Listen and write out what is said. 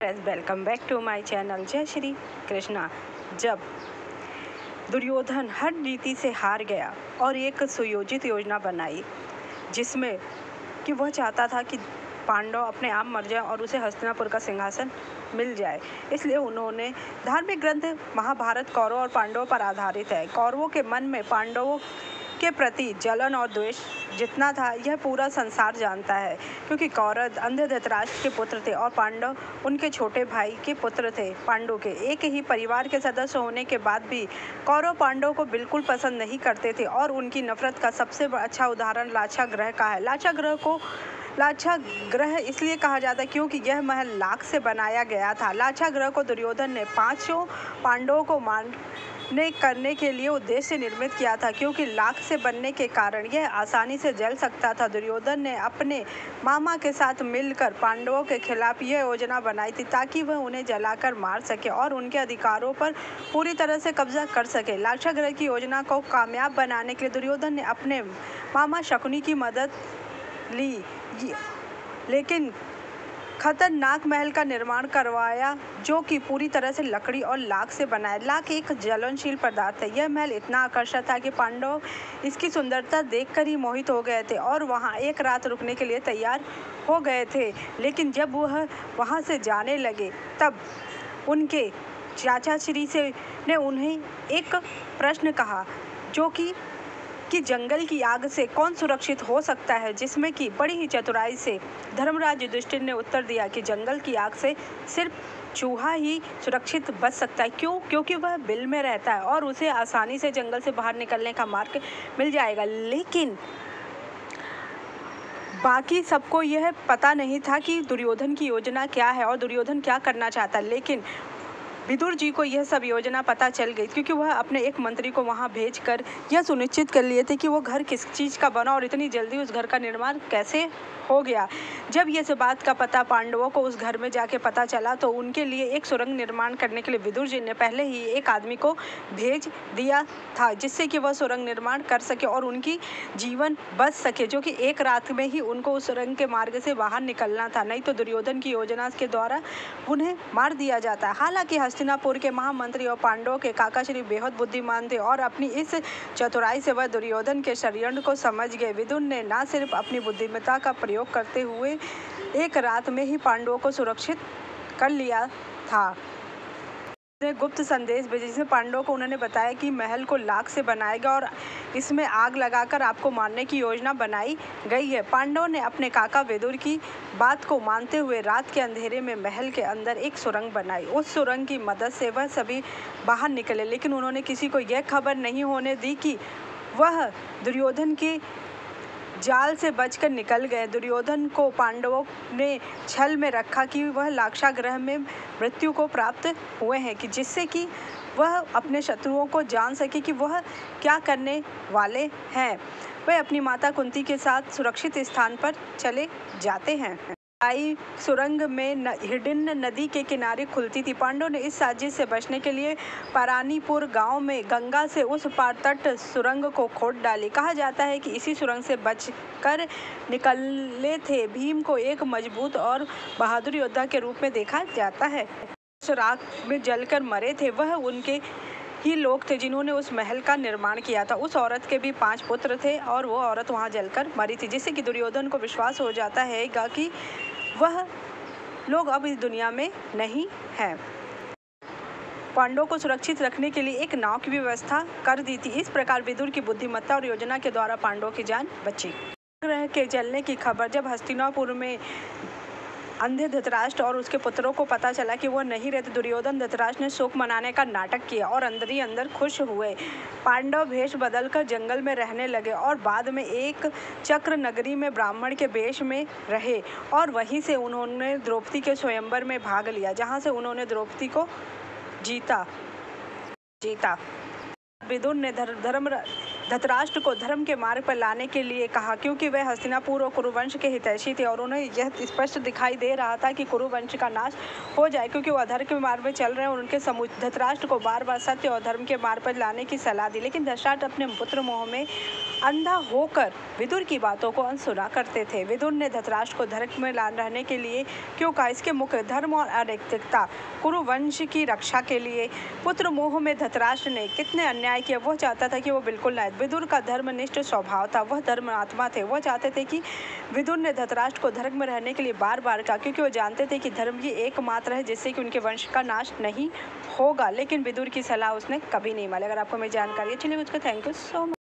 Welcome back to my channel. जय श्री कृष्णा। जब दुर्योधन हर नीति से हार गया और एक सुयोजित योजना बनाई जिसमें कि वह चाहता था कि पांडव अपने आप मर जाए और उसे हस्तिनापुर का सिंहासन मिल जाए, इसलिए उन्होंने धार्मिक ग्रंथ महाभारत कौरवों और पांडवों पर आधारित है। कौरवों के मन में पांडवों के प्रति जलन और द्वेष जितना था यह पूरा संसार जानता है, क्योंकि कौरव अंधे धृतराष्ट्र के पुत्र थे और पांडव उनके छोटे भाई के पुत्र थे। पांडु के एक ही परिवार के सदस्य होने के बाद भी कौरव पांडव को बिल्कुल पसंद नहीं करते थे और उनकी नफरत का सबसे अच्छा उदाहरण लाक्षा ग्रह का है। लाक्षा ग्रह इसलिए कहा जाता है क्योंकि यह महल लाख से बनाया गया था। लाक्षा ग्रह को दुर्योधन ने पांचों पांडवों को करने के लिए उद्देश्य से निर्मित किया था, क्योंकि लाख से बनने के कारण यह आसानी से जल सकता था। दुर्योधन ने अपने मामा के साथ मिलकर पांडवों के खिलाफ यह योजना बनाई थी ताकि वह उन्हें जलाकर मार सके और उनके अधिकारों पर पूरी तरह से कब्जा कर सके। लाक्षा ग्रह की योजना को कामयाब बनाने के लिए दुर्योधन ने अपने मामा शकुनी की मदद ली, लेकिन खतरनाक महल का निर्माण करवाया जो कि पूरी तरह से लकड़ी और लाख से बनाया। लाख एक ज्वलनशील पदार्थ है। यह महल इतना आकर्षक था कि पांडव इसकी सुंदरता देखकर ही मोहित हो गए थे और वहां एक रात रुकने के लिए तैयार हो गए थे। लेकिन जब वह वहां से जाने लगे तब उनके चाचा श्री से ने उन्हें एक प्रश्न कहा जो कि जंगल की आग से कौन सुरक्षित हो सकता है, जिसमें कि बड़ी ही चतुराई से धर्मराज युधिष्ठिर ने उत्तर दिया कि जंगल की आग से सिर्फ चूहा ही सुरक्षित बच सकता है। क्यों? क्योंकि वह बिल में रहता है और उसे आसानी से जंगल से बाहर निकलने का मार्ग मिल जाएगा। लेकिन बाकी सबको यह पता नहीं था कि दुर्योधन की योजना क्या है और दुर्योधन क्या करना चाहता। लेकिन विदुर जी को यह सब योजना पता चल गई, क्योंकि वह अपने एक मंत्री को वहां भेजकर यह सुनिश्चित कर लिए थे कि वो घर किस चीज़ का बना और इतनी जल्दी उस घर का निर्माण कैसे हो गया। जब ये सब बात का पता पांडवों को उस घर में जाके पता चला तो उनके लिए एक सुरंग निर्माण करने के लिए विदुर जी ने पहले ही एक आदमी को भेज दिया था, जिससे कि वह सुरंग निर्माण कर सके और उनकी जीवन बच सके, जो कि एक रात में ही उनको उस सुरंग के मार्ग से बाहर निकलना था, नहीं तो दुर्योधन की योजना के द्वारा उन्हें मार दिया जाता। हालांकि हस्तिनापुर के महामंत्री और पांडवों के काका श्री बेहद बुद्धिमान थे और अपनी इस चतुराई से वह दुर्योधन के षड्यंत्र को समझ गए। विदुर ने न सिर्फ अपनी बुद्धिमत्ता का प्रयोग करते हुए एक रात में ही पांडवों को सुरक्षित कर लिया था। गुप्त संदेश भेजे जिसमें पांडवों को उन्होंने बताया कि महल को लाख से बनाएगा और इसमें आग लगाकर आपको मारने की योजना बनाई गई है। पांडवों ने अपने काका विदुर की बात को मानते हुए रात के अंधेरे में महल के अंदर एक सुरंग बनाई। उस सुरंग की मदद से वह सभी बाहर निकले, लेकिन उन्होंने किसी को यह खबर नहीं होने दी कि वह दुर्योधन के जाल से बचकर निकल गए। दुर्योधन को पांडवों ने छल में रखा कि वह लाक्षा ग्रह में मृत्यु को प्राप्त हुए हैं, कि जिससे कि वह अपने शत्रुओं को जान सके कि वह क्या करने वाले हैं। वह अपनी माता कुंती के साथ सुरक्षित स्थान पर चले जाते हैं। सुरंग में हिडिन नदी के किनारे खुलती थी। पांडवों ने इस साजिश से बचने के लिए पारानीपुर गांव में गंगा से उस पार तट सुरंग को खोद डाली। कहा जाता है कि इसी सुरंग से बचकर निकले थे भीम को एक मजबूत और बहादुर योद्धा के रूप में देखा जाता है। उस राख में जलकर मरे थे वह उनके ही लोग थे जिन्होंने उस महल का निर्माण किया था। उस औरत के भी 5 पुत्र थे और वो औरत वहां जलकर मरी थी, जिससे कि दुर्योधन को विश्वास हो जाता है कि वह लोग अब इस दुनिया में नहीं हैं। पांडवों को सुरक्षित रखने के लिए एक नाव की व्यवस्था कर दी थी। इस प्रकार विदुर की बुद्धिमत्ता और योजना के द्वारा पांडवों की जान बची। ग्रह के जलने की खबर जब हस्तिनापुर में अंधे धृतराष्ट्र और उसके पुत्रों को पता चला कि वह नहीं रहते, दुर्योधन धृतराष्ट्र ने शोक मनाने का नाटक किया और अंदर ही अंदर खुश हुए। पांडव भेष बदलकर जंगल में रहने लगे और बाद में एक चक्र नगरी में ब्राह्मण के वेश में रहे और वहीं से उन्होंने द्रौपदी के स्वयंवर में भाग लिया, जहां से उन्होंने द्रौपदी को जीता। विदुर ने धृतराष्ट्र को धर्म के मार्ग पर लाने के लिए कहा, क्योंकि वह हस्तिनापुर और कुरुवंश के हितैषी थे और उन्हें यह स्पष्ट दिखाई दे रहा था कि कुरुवंश का नाश हो जाए, क्योंकि वह अधर्म के मार्ग में चल रहे हैं। और उनके धृतराष्ट्र को बार बार सत्य और धर्म के मार्ग पर लाने की सलाह दी, लेकिन धृतराष्ट्र अपने पुत्र मोह में अंधा होकर विदुर की बातों को अनसुना करते थे। विदुर ने धृतराष्ट्र को धर्म में रहने के लिए क्यों कहा? इसके मुख्य धर्म और अनैतिकता, कुरुवंश की रक्षा के लिए, पुत्र मोह में धृतराष्ट्र ने कितने अन्याय किया। वह चाहता था कि वो बिल्कुल न। विदुर का धर्मनिष्ठ स्वभाव था, वह धर्मात्मा थे। वह चाहते थे कि विदुर ने धृतराष्ट्र को धर्म में रहने के लिए बार बार कहा, क्योंकि वो जानते थे कि धर्म ही एकमात्र है जिससे कि उनके वंश का नाश नहीं होगा। लेकिन विदुर की सलाह उसने कभी नहीं मानी। अगर आपको मेरी जानकारी अच्छी लगी तो थैंक यू सो मच।